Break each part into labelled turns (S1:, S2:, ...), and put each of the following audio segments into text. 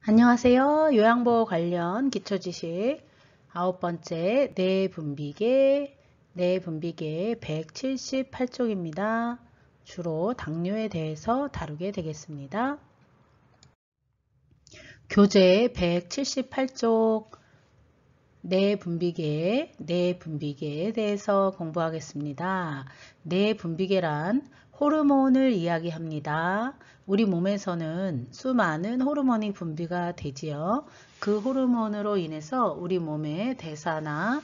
S1: 안녕하세요. 요양보호 관련 기초지식 9번째 뇌분비계 178쪽입니다. 주로 당뇨에 대해서 다루게 되겠습니다. 교재 178쪽 뇌분비계에 대해서 공부하겠습니다. 뇌분비계란 호르몬을 이야기합니다. 우리 몸에서는 수많은 호르몬이 분비가 되지요. 그 호르몬으로 인해서 우리 몸의 대사나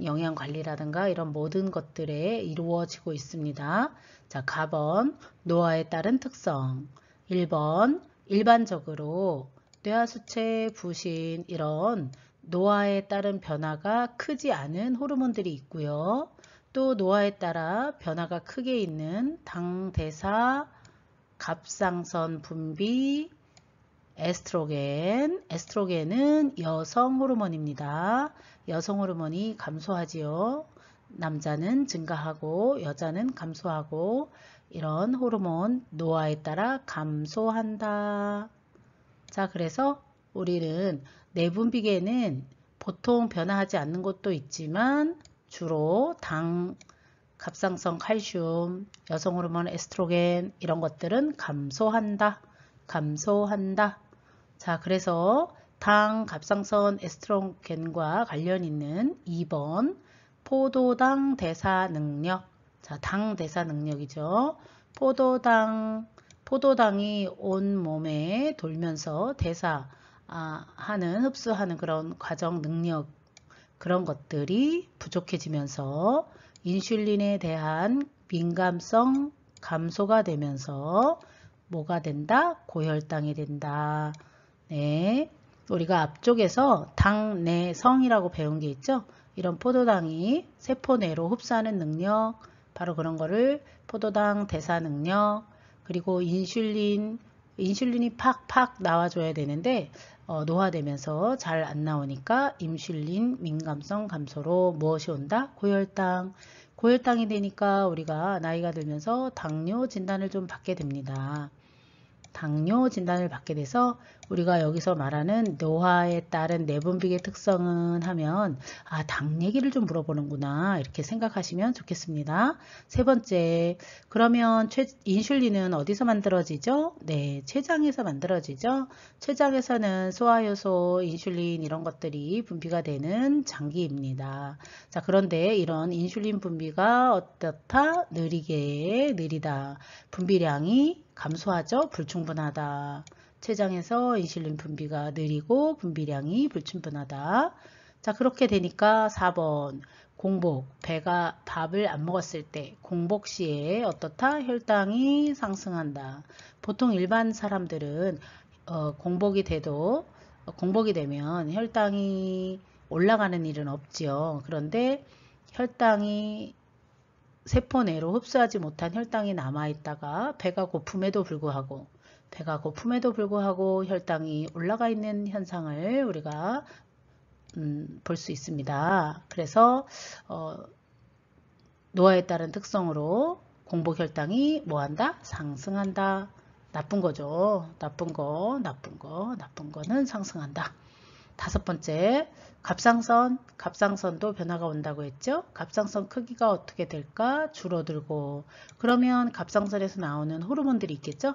S1: 영양관리라든가 이런 모든 것들에 이루어지고 있습니다. 자, 가번 노화에 따른 특성 1번 일반적으로 뇌하수체, 부신 이런 노화에 따른 변화가 크지 않은 호르몬들이 있고요. 또 노화에 따라 변화가 크게 있는 당대사, 갑상선 분비, 에스트로겐은 여성 호르몬입니다. 여성 호르몬이 감소하지요. 남자는 증가하고 여자는 감소하고 이런 호르몬 노화에 따라 감소한다. 자, 그래서 우리는 내분비계는 보통 변화하지 않는 것도 있지만 주로 당, 갑상선 칼슘, 여성 호르몬 에스트로겐 이런 것들은 감소한다. 자, 그래서 당, 갑상선, 에스트로겐과 관련 있는 2번 포도당 대사 능력. 자, 당 대사 능력이죠. 포도당이 온 몸에 돌면서 흡수하는 그런 과정 능력, 그런 것들이 부족해지면서 인슐린에 대한 민감성 감소가 되면서 뭐가 된다? 고혈당이 된다. 네, 우리가 앞쪽에서 당내성이라고 배운 게 있죠. 이런 포도당이 세포내로 흡수하는 능력, 바로 그런 거를 포도당 대사 능력, 그리고 인슐린이 팍팍 나와줘야 되는데 노화되면서 잘 안 나오니까 인슐린 민감성 감소로 무엇이 온다? 고혈당이 되니까 우리가 나이가 들면서 당뇨 진단을 좀 받게 됩니다. 당뇨 진단을 받게 돼서 우리가 여기서 말하는 노화에 따른 내분비계 특성은 하면 당 얘기를 좀 물어보는구나 이렇게 생각하시면 좋겠습니다. 세 번째, 그러면 인슐린은 어디서 만들어지죠? 네, 췌장에서 만들어지죠. 췌장에서는 소화효소, 인슐린 이런 것들이 분비가 되는 장기입니다. 자, 그런데 이런 인슐린 분비가 어떻다? 느리다. 분비량이 감소하죠. 불충분하다. 췌장에서 인슐린 분비가 느리고 분비량이 불충분하다. 자, 그렇게 되니까 4번 공복, 배가 밥을 안 먹었을 때 공복 시에 어떻다? 혈당이 상승한다. 보통 일반 사람들은 공복이 되면 혈당이 올라가는 일은 없지요. 그런데 혈당이 세포 내로 흡수하지 못한 혈당이 남아있다가 배가 고픔에도 불구하고 혈당이 올라가 있는 현상을 우리가 볼 수 있습니다. 그래서 노화에 따른 특성으로 공복 혈당이 뭐한다? 상승한다. 나쁜 거죠. 나쁜 거는 상승한다. 다섯 번째, 갑상선도 변화가 온다고 했죠. 갑상선 크기가 어떻게 될까? 줄어들고. 그러면 갑상선에서 나오는 호르몬들이 있겠죠.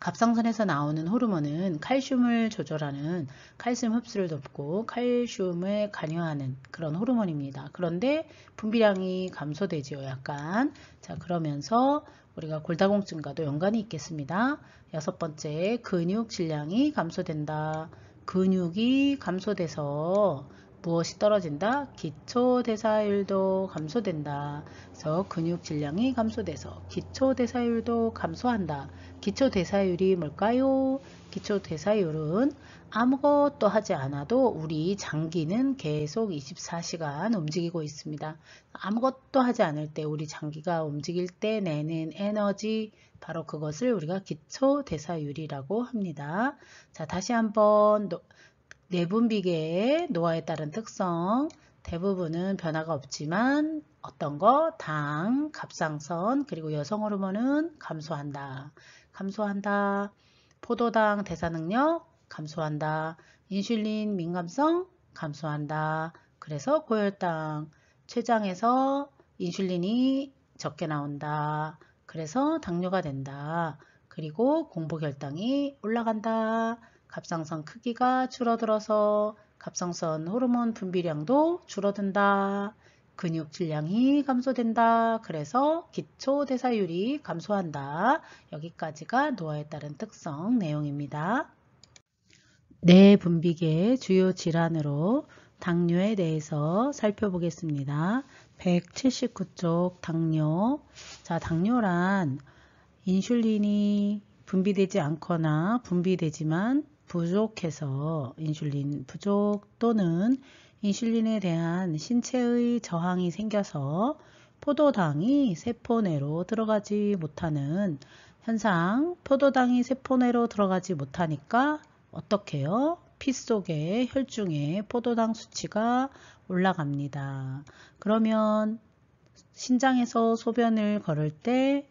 S1: 갑상선에서 나오는 호르몬은 칼슘을 조절하는 칼슘 흡수를 돕고 칼슘에 관여하는 그런 호르몬입니다. 그런데 분비량이 감소되지요. 약간. 자, 그러면서 우리가 골다공증과도 연관이 있겠습니다. 여섯 번째, 근육 질량이 감소된다. 근육이 감소돼서 무엇이 떨어진다? 기초대사율도 감소된다. 그래서 근육 질량이 감소돼서 기초대사율도 감소한다. 기초대사율이 뭘까요? 기초대사율은 아무것도 하지 않아도 우리 장기는 계속 24시간 움직이고 있습니다. 아무것도 하지 않을 때 우리 장기가 움직일 때 내는 에너지, 바로 그것을 우리가 기초대사율이라고 합니다. 자, 다시 한번 내분비계의 노화에 따른 특성, 대부분은 변화가 없지만 어떤 거? 당, 갑상선, 그리고 여성 호르몬은 감소한다. 포도당 대사 능력 감소한다. 인슐린 민감성 감소한다. 그래서 고혈당, 췌장에서 인슐린이 적게 나온다. 그래서 당뇨가 된다. 그리고 공복혈당이 올라간다. 갑상선 크기가 줄어들어서 갑상선 호르몬 분비량도 줄어든다. 근육 질량이 감소된다. 그래서 기초대사율이 감소한다. 여기까지가 노화에 따른 특성 내용입니다. 뇌분비계 주요 질환으로 당뇨에 대해서 살펴보겠습니다. 179쪽 당뇨. 자, 당뇨란 인슐린이 분비되지 않거나 분비되지만 부족해서 인슐린 부족 또는 인슐린에 대한 신체의 저항이 생겨서 포도당이 세포내로 들어가지 못하는 현상. 포도당이 세포내로 들어가지 못하니까 어떻게 해요? 피 속에 혈중에 포도당 수치가 올라갑니다. 그러면 신장에서 소변을 걸을 때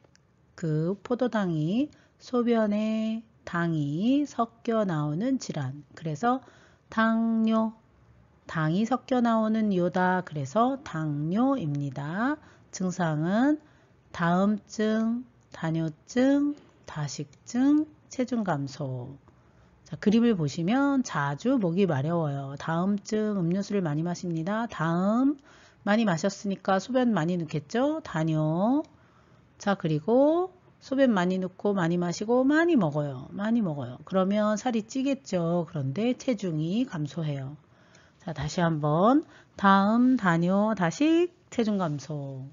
S1: 그 포도당이 소변에 당이 섞여 나오는 질환. 그래서 당뇨, 당이 섞여 나오는 요다. 그래서 당뇨입니다. 증상은 다음증, 다뇨증, 다식증, 체중 감소. 자, 그림을 보시면 자주 목이 마려워요. 다음증 음료수를 많이 마십니다. 다음 많이 마셨으니까 소변 많이 넣겠죠? 다뇨. 자, 그리고 소변 많이 넣고 많이 마시고 많이 먹어요. 많이 먹어요. 그러면 살이 찌겠죠. 그런데 체중이 감소해요. 자, 다시 한번 다음, 다뇨, 다식, 체중 감소.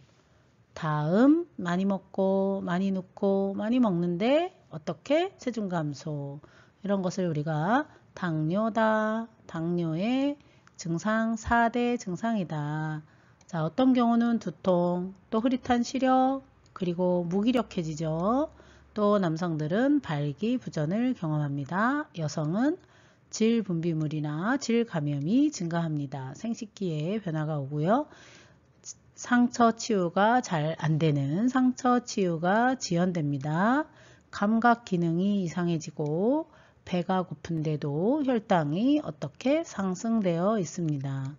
S1: 다음 많이 먹고 많이 넣고 많이 먹는데 어떻게? 체중 감소. 이런 것을 우리가 당뇨다. 당뇨의 증상 4대 증상이다. 자, 어떤 경우는 두통, 또 흐릿한 시력, 그리고 무기력해지죠. 또 남성들은 발기부전을 경험합니다. 여성은 질 분비물이나 질 감염이 증가합니다. 생식기에 변화가 오고요. 상처 치유가 잘 안되는 상처 치유가 지연됩니다. 감각 기능이 이상해지고 배가 고픈데도 혈당이 어떻게 상승되어 있습니다.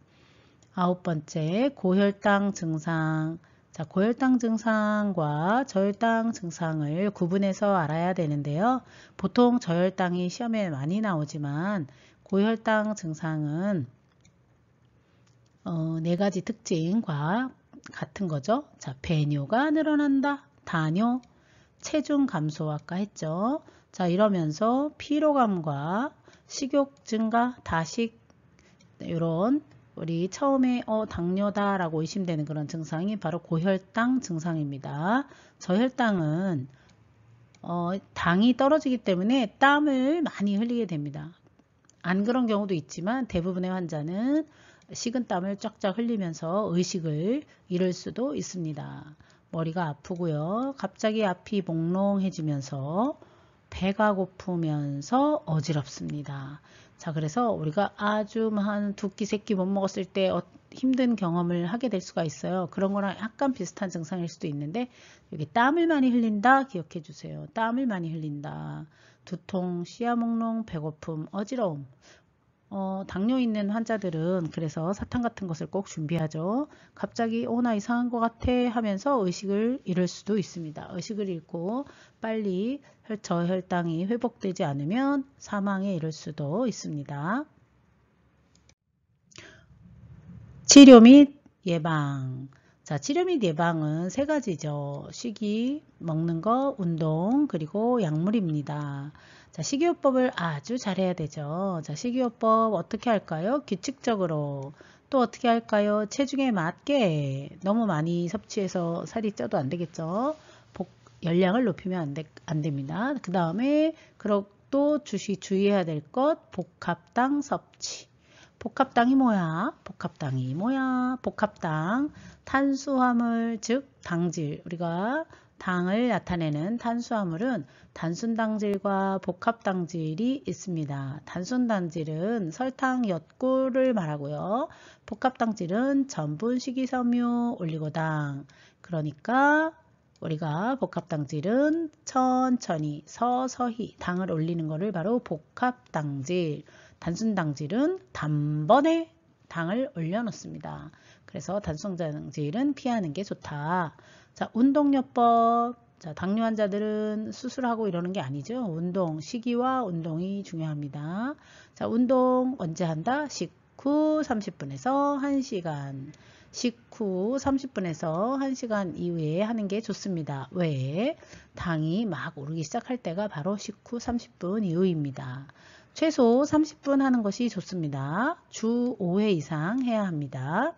S1: 9번째, 고혈당 증상. 자, 고혈당 증상과 저혈당 증상을 구분해서 알아야 되는데요. 보통 저혈당이 시험에 많이 나오지만 고혈당 증상은 4가지 특징과 같은 거죠. 자, 배뇨가 늘어난다. 다뇨, 체중 감소 아까 했죠. 자, 이러면서 피로감과 식욕 증가, 다식 이런 우리 처음에 당뇨다 라고 의심되는 그런 증상이 바로 고혈당 증상입니다. 저혈당은 당이 떨어지기 때문에 땀을 많이 흘리게 됩니다. 안 그런 경우도 있지만 대부분의 환자는 식은땀을 쫙쫙 흘리면서 의식을 잃을 수도 있습니다. 머리가 아프고요. 갑자기 앞이 몽롱해지면서 배가 고프면서 어지럽습니다. 자, 그래서 우리가 아주 한 2끼, 3끼 못 먹었을 때 힘든 경험을 하게 될 수가 있어요. 그런 거랑 약간 비슷한 증상일 수도 있는데 여기 땀을 많이 흘린다 기억해 주세요. 땀을 많이 흘린다. 두통, 시야몽롱, 배고픔, 어지러움. 당뇨 있는 환자들은 그래서 사탕 같은 것을 꼭 준비하죠. 갑자기 나 이상한 것 같아 하면서 의식을 잃을 수도 있습니다. 의식을 잃고 빨리 저혈당이 회복되지 않으면 사망에 이를 수도 있습니다. 치료 및 예방. 자, 치료 및 예방은 3가지죠. 식이, 먹는 거, 운동, 그리고 약물입니다. 자, 식이요법을 아주 잘해야 되죠. 자, 식이요법 어떻게 할까요? 규칙적으로. 또 어떻게 할까요? 체중에 맞게. 너무 많이 섭취해서 살이 쪄도 안 되겠죠. 열량을 높이면 안 됩니다. 그 다음에 또 주의해야 될 것, 복합당 섭취. 복합당이 뭐야? 복합당이 뭐야? 복합당, 탄수화물, 즉 당질. 우리가 당을 나타내는 탄수화물은 단순당질과 복합당질이 있습니다. 단순당질은 설탕, 엿꿀을 말하고요. 복합당질은 전분, 식이섬유, 올리고당. 그러니까 우리가 복합당질은 천천히 서서히 당을 올리는 것을 바로 복합당질, 단순당질은 단번에 당을 올려놓습니다. 그래서 단순당질은 피하는 게 좋다. 자, 운동요법. 자, 당뇨 환자들은 수술하고 이러는 게 아니죠. 운동, 시기와 운동이 중요합니다. 자, 운동 언제 한다? 식후 30분에서 1시간. 식후 30분에서 1시간 이후에 하는 게 좋습니다. 왜? 당이 막 오르기 시작할 때가 바로 식후 30분 이후입니다. 최소 30분 하는 것이 좋습니다. 주 5회 이상 해야 합니다.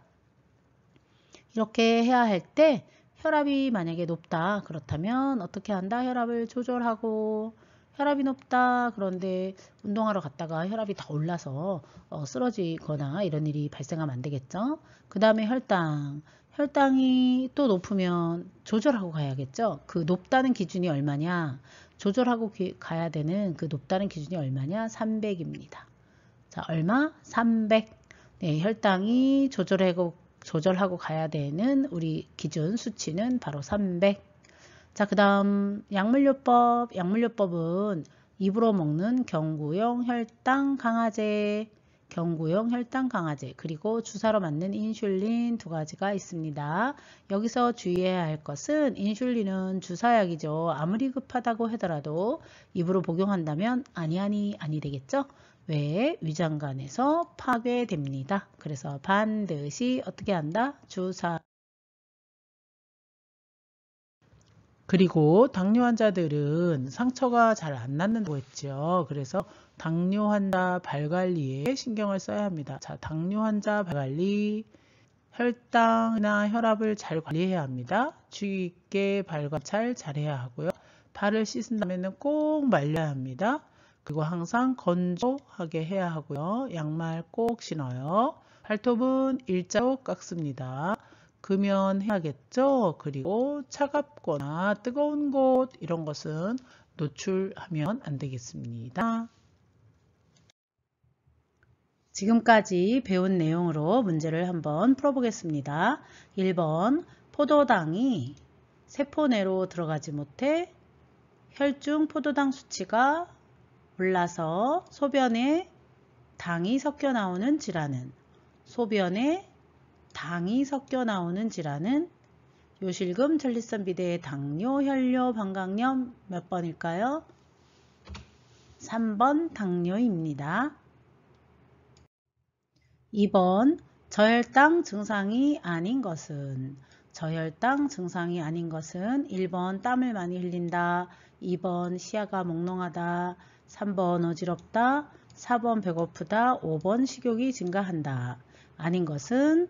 S1: 이렇게 해야 할 때 혈압이 만약에 높다 그렇다면 어떻게 한다? 혈압을 조절하고, 혈압이 높다 그런데 운동하러 갔다가 혈압이 더 올라서 쓰러지거나 이런 일이 발생하면 안 되겠죠. 그 다음에 혈당이 또 높으면 조절하고 가야겠죠. 그 높다는 기준이 얼마냐? 조절하고 가야 되는 그 높다는 기준이 얼마냐? 300입니다. 자, 얼마? 300. 네, 혈당이 조절하고 가야 되는 우리 기준 수치는 바로 300. 자, 그 다음 약물요법. 약물요법은 입으로 먹는 경구용 혈당 강화제, 그리고 주사로 맞는 인슐린 두 가지가 있습니다. 여기서 주의해야 할 것은 인슐린은 주사약이죠. 아무리 급하다고 하더라도 입으로 복용한다면 아니 되겠죠. 왜? 위장관에서 파괴됩니다. 그래서 반드시 어떻게 한다? 주사. 그리고 당뇨 환자들은 상처가 잘 안 낫는다고 했죠. 그래서 당뇨 환자 발 관리에 신경을 써야 합니다. 자, 당뇨 환자 발 관리, 혈당이나 혈압을 잘 관리해야 합니다. 주의 있게 발 관찰 잘해야 하고요. 발을 씻은 다음에는 꼭 말려야 합니다. 그리고 항상 건조하게 해야 하고요. 양말 꼭 신어요. 발톱은 일자로 깎습니다. 금연해야겠죠. 그리고 차갑거나 뜨거운 곳 이런 것은 노출하면 안 되겠습니다. 지금까지 배운 내용으로 문제를 한번 풀어보겠습니다. 1번 포도당이 세포 내로 들어가지 못해 혈중 포도당 수치가 올라서 소변에 당이 섞여 나오는 질환은, 요실금, 전립선 비대, 당뇨, 혈뇨, 방광염 몇 번일까요? 3번 당뇨입니다. 2번 저혈당 증상이 아닌 것은, 1번 땀을 많이 흘린다, 2번 시야가 몽롱하다, 3번 어지럽다, 4번 배고프다, 5번 식욕이 증가한다. 아닌 것은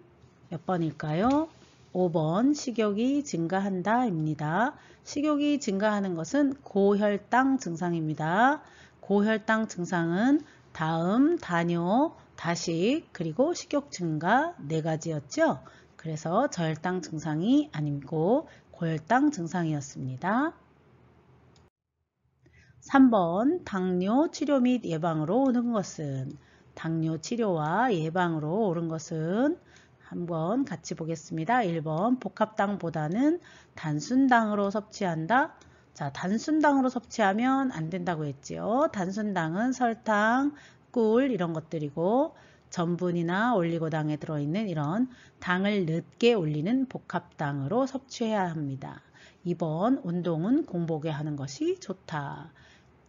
S1: 몇 번일까요? 5번 식욕이 증가한다 입니다. 식욕이 증가하는 것은 고혈당 증상입니다. 고혈당 증상은 다음, 다뇨, 다식, 그리고 식욕 증가 4가지였죠. 그래서 저혈당 증상이 아니고 고혈당 증상이었습니다. 3번 당뇨 치료 및 예방으로 오는 것은, 당뇨 치료와 예방으로 오른 것은 한번 같이 보겠습니다. 1번 복합당보다는 단순당으로 섭취한다. 자, 단순당으로 섭취하면 안 된다고 했지요. 단순당은 설탕, 꿀 이런 것들이고 전분이나 올리고당에 들어있는 이런 당을 늦게 올리는 복합당으로 섭취해야 합니다. 2번 운동은 공복에 하는 것이 좋다.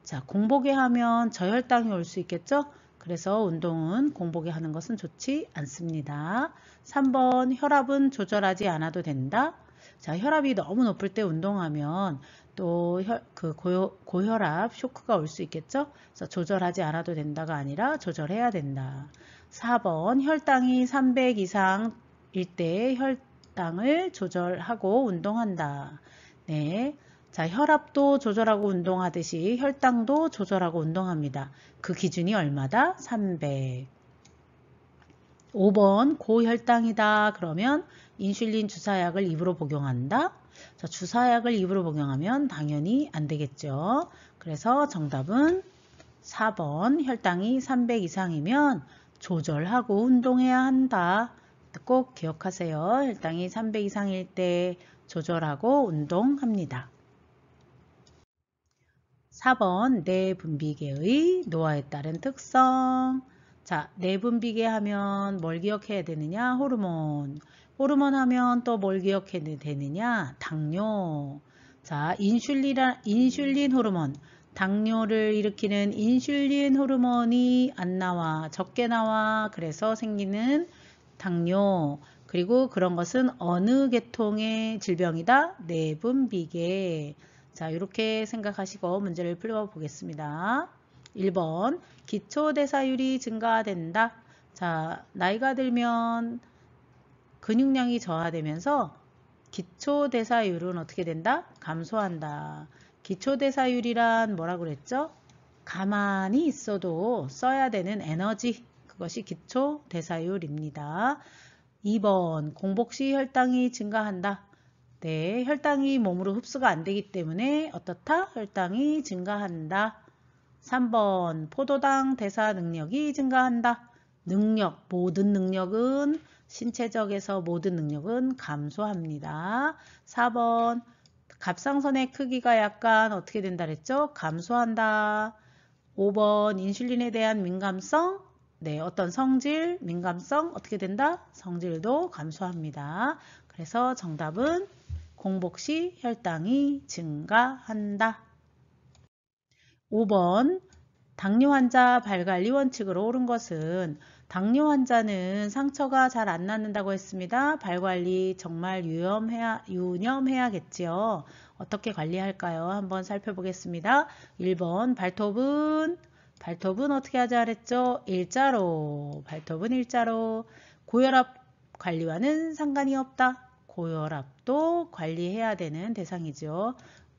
S1: 자, 공복에 하면 저혈당이 올 수 있겠죠? 그래서 운동은 공복에 하는 것은 좋지 않습니다. 3번 혈압은 조절하지 않아도 된다. 자, 혈압이 너무 높을 때 운동하면 또 고혈압 쇼크가 올 수 있겠죠? 그래서 조절하지 않아도 된다가 아니라 조절해야 된다. 4번 혈당이 300 이상일 때 혈당을 조절하고 운동한다. 네. 자, 혈압도 조절하고 운동하듯이 혈당도 조절하고 운동합니다. 그 기준이 얼마다? 300. 5번 고혈당이다. 그러면 인슐린 주사약을 입으로 복용한다. 자, 주사약을 입으로 복용하면 당연히 안 되겠죠. 그래서 정답은 4번 혈당이 300 이상이면 조절하고 운동해야 한다. 꼭 기억하세요. 혈당이 300 이상일 때 조절하고 운동합니다. 4번 내분비계의 노화에 따른 특성. 자, 내분비계 하면 뭘 기억해야 되느냐? 호르몬. 호르몬 하면 또 뭘 기억해야 되느냐? 당뇨. 자, 인슐린 호르몬. 당뇨를 일으키는 인슐린 호르몬이 안 나와. 적게 나와. 그래서 생기는 당뇨. 그리고 그런 것은 어느 계통의 질병이다? 내분비계. 자, 이렇게 생각하시고 문제를 풀어보겠습니다. 1번 기초대사율이 증가된다. 자, 나이가 들면 근육량이 저하되면서 기초대사율은 어떻게 된다? 감소한다. 기초대사율이란 뭐라고 그랬죠? 가만히 있어도 써야 되는 에너지, 그것이 기초대사율입니다. 2번 공복시 혈당이 증가한다. 네, 혈당이 몸으로 흡수가 안 되기 때문에 어떻다? 혈당이 증가한다. 3번 포도당 대사 능력이 증가한다. 능력, 모든 능력은 신체적에서 모든 능력은 감소합니다. 4번 갑상선의 크기가 약간 어떻게 된다 그랬죠? 감소한다. 5번 인슐린에 대한 민감성, 네, 어떤 성질, 민감성 어떻게 된다? 성질도 감소합니다. 그래서 정답은 공복 시 혈당이 증가한다. 5번 당뇨 환자 발관리 원칙으로 옳은 것은 당뇨 환자는 상처가 잘 안 낫는다고 했습니다. 발관리 정말 유념해야겠지요. 어떻게 관리할까요? 한번 살펴보겠습니다. 1번 발톱은 어떻게 하자 그랬죠? 일자로. 발톱은 일자로. 고혈압 관리와는 상관이 없다. 고혈압도 관리해야 되는 대상이죠.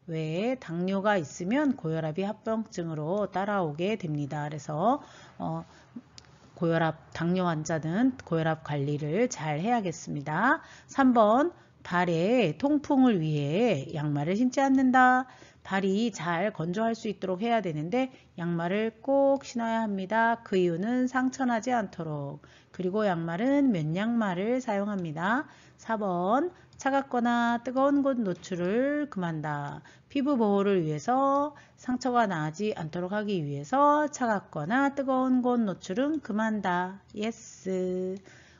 S1: 왜 당뇨가 있으면 고혈압이 합병증으로 따라오게 됩니다. 그래서 당뇨 환자는 고혈압 관리를 잘 해야겠습니다. 3번 발의 통풍을 위해 양말을 신지 않는다. 발이 잘 건조할 수 있도록 해야 되는데 양말을 꼭 신어야 합니다. 그 이유는 상처나지 않도록. 그리고 양말은 면양말을 사용합니다. 4번 차갑거나 뜨거운 곳 노출을 금한다. 피부 보호를 위해서 상처가 나지 않도록 하기 위해서 차갑거나 뜨거운 곳 노출은 금한다. 예스.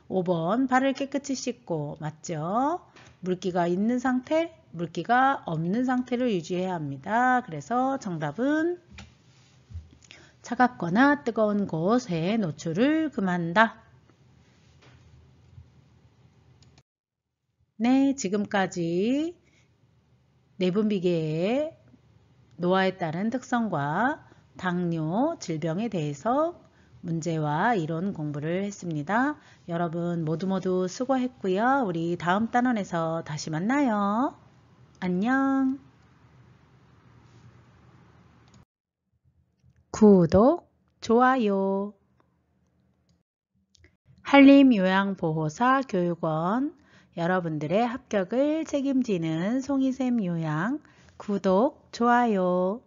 S1: 5번 발을 깨끗이 씻고 맞죠? 물기가 있는 상태, 물기가 없는 상태를 유지해야 합니다. 그래서 정답은 차갑거나 뜨거운 곳에 노출을 금한다. 네, 지금까지 내분비계의 노화에 따른 특성과 당뇨 질병에 대해서 문제와 이론 공부를 했습니다. 여러분 모두 수고했고요. 우리 다음 단원에서 다시 만나요. 안녕. 구독, 좋아요. 한림요양보호사 교육원 여러분들의 합격을 책임지는 송이샘 요양 구독, 좋아요.